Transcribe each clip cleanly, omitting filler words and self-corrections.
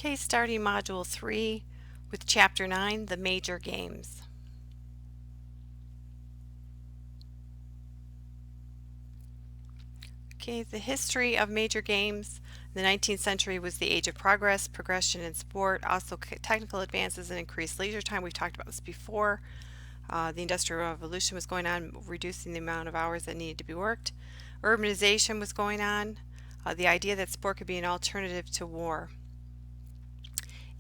Okay, starting Module 3 with Chapter 9, the Major Games. Okay, the history of major games. The 19th century was the age of progress, progression in sport, also technical advances and increased leisure time. We've talked about this before. The Industrial Revolution was going on, reducing the amount of hours that needed to be worked. Urbanization was going on. The idea that sport could be an alternative to war.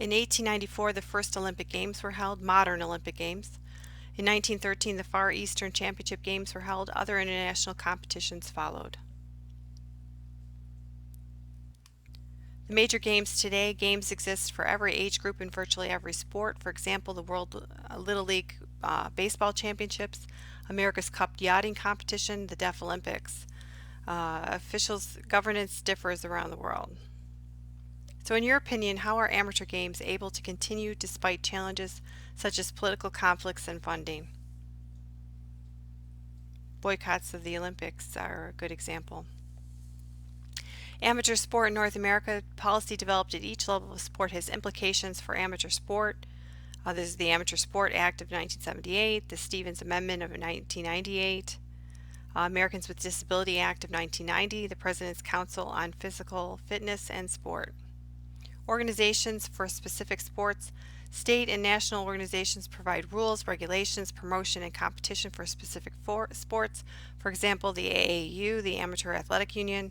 In 1894, the first Olympic Games were held, modern Olympic Games. In 1913, the Far Eastern Championship Games were held. Other international competitions followed. The major games today, games exist for every age group in virtually every sport. For example, the World Little League Baseball Championships, America's Cup Yachting Competition, the Deaf Olympics. Officials' governance differs around the world. So in your opinion, how are amateur games able to continue despite challenges such as political conflicts and funding? Boycotts of the Olympics are a good example. Amateur sport in North America, policy developed at each level of sport has implications for amateur sport. This is the Amateur Sport Act of 1978, the Stevens Amendment of 1998, Americans with Disability Act of 1990, the President's Council on Physical Fitness and Sport. Organizations for specific sports. State and national organizations provide rules, regulations, promotion, and competition for specific sports. For example, the AAU, the Amateur Athletic Union,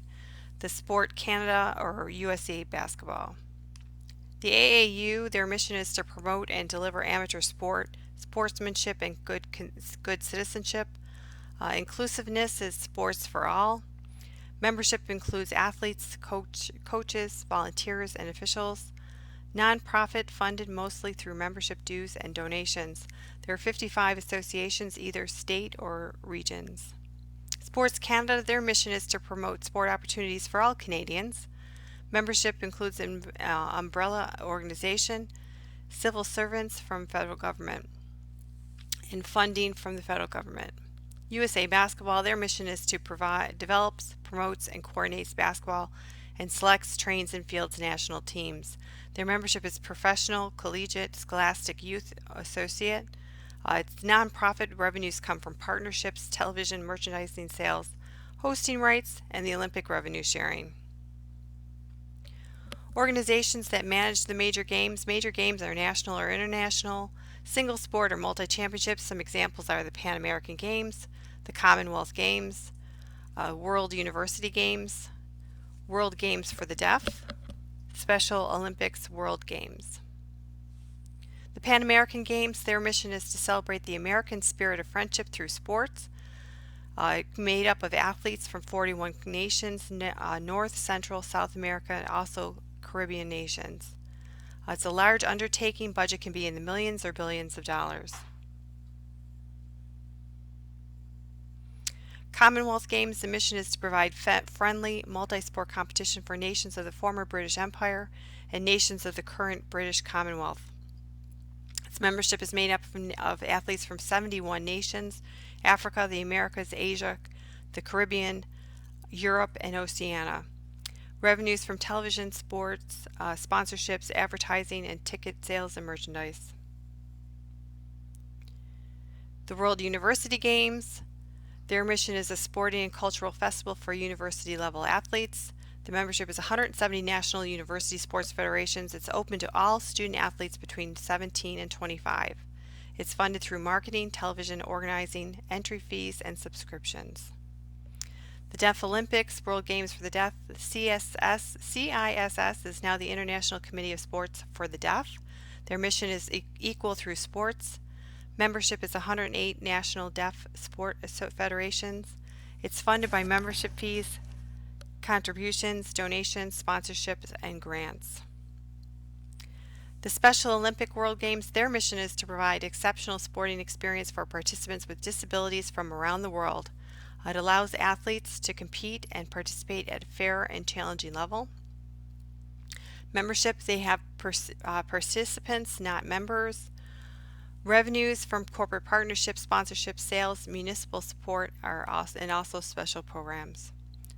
the Sport Canada, or USA Basketball. The AAU, their mission is to promote and deliver amateur sport, sportsmanship, and good citizenship. Inclusiveness is sports for all. Membership includes athletes, coaches, volunteers, and officials. Non-profit, funded mostly through membership dues and donations. There are 55 associations, either state or regions. Sports Canada, their mission is to promote sport opportunities for all Canadians. Membership includes an umbrella organization, civil servants from federal government, and funding from the federal government. USA Basketball, their mission is to develops, promotes, and coordinates basketball and selects, trains, and fields national teams. Their membership is professional, collegiate, scholastic, youth, associate. It's nonprofit. Revenues come from partnerships, television, merchandising sales, hosting rights, and the Olympic revenue sharing. Organizations that manage the major games. Major games are national or international, single sport or multi-championships. Some examples are the Pan American Games, the Commonwealth Games, World University Games, World Games for the Deaf, Special Olympics World Games. The Pan American Games, their mission is to celebrate the American spirit of friendship through sports. Made up of athletes from 41 nations, North, Central, South America, and also Caribbean nations. It's a large undertaking. Budget can be in the millions or billions of dollars. Commonwealth Games, the mission is to provide friendly multi-sport competition for nations of the former British Empire and nations of the current British Commonwealth. Its membership is made up of athletes from 71 nations: Africa, the Americas, Asia, the Caribbean, Europe, and Oceania. Revenues from television, sports, sponsorships, advertising, and ticket sales and merchandise. The World University Games, their mission is a sporting and cultural festival for university level athletes. The membership is 170 national university sports federations. It's open to all student athletes between 17 and 25. It's funded through marketing, television, organizing, entry fees, and subscriptions. The Deaf Olympics, World Games for the Deaf. The CISS is now the International Committee of Sports for the Deaf. Their mission is equal through sports. Membership is 108 national deaf sport federations. It's funded by membership fees, contributions, donations, sponsorships, and grants. The Special Olympic World Games, their mission is to provide exceptional sporting experience for participants with disabilities from around the world. It allows athletes to compete and participate at a fair and challenging level. Membership, they have participants, not members. Revenues from corporate partnerships, sponsorships, sales, municipal support and also special programs.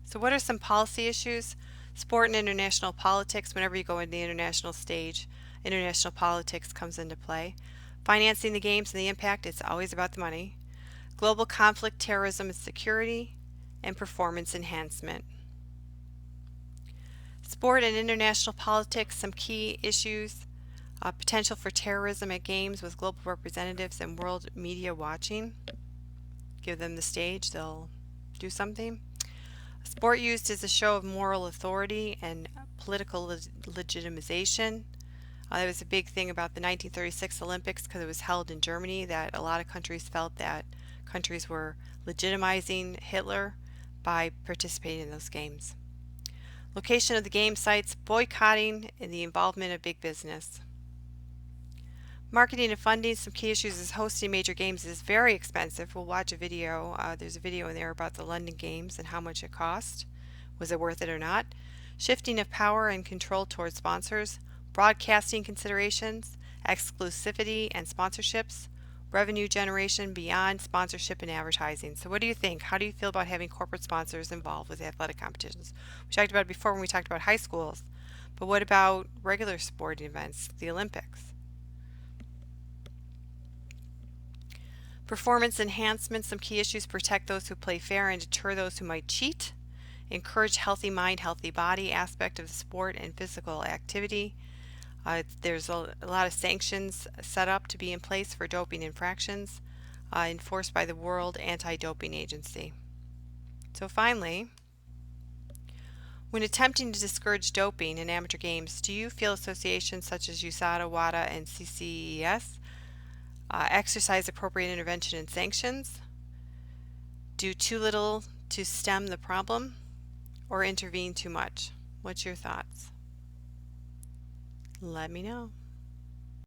So what are some policy issues? Sport and international politics. Whenever you go in the international stage, international politics comes into play. Financing the games and the impact, it's always about the money. Global conflict, terrorism and security, and performance enhancement. Sport and international politics, some key issues. Potential for terrorism at games with global representatives and world media watching. Give them the stage, they'll do something. Sport used as a show of moral authority and political legitimization. That was a big thing about the 1936 Olympics because it was held in Germany, that a lot of countries felt that countries were legitimizing Hitler by participating in those games. Location of the game sites, boycotting, and the involvement of big business. Marketing and funding, some key issues is hosting major games is very expensive. We'll watch a video. There's a video in there about the London Games and how much it cost. Was it worth it or not? Shifting of power and control towards sponsors, broadcasting considerations, exclusivity and sponsorships, revenue generation beyond sponsorship and advertising. So what do you think? How do you feel about having corporate sponsors involved with athletic competitions? We talked about it before when we talked about high schools, but what about regular sporting events, the Olympics? Performance enhancement, some key issues: protect those who play fair and deter those who might cheat. Encourage healthy mind, healthy body aspect of the sport and physical activity. There's a lot of sanctions set up to be in place for doping infractions enforced by the World Anti-Doping Agency. So finally, when attempting to discourage doping in amateur games, do you feel associations such as USADA, WADA, and CCES exercise appropriate intervention and sanctions, do too little to stem the problem, or intervene too much? What's your thoughts? Let me know.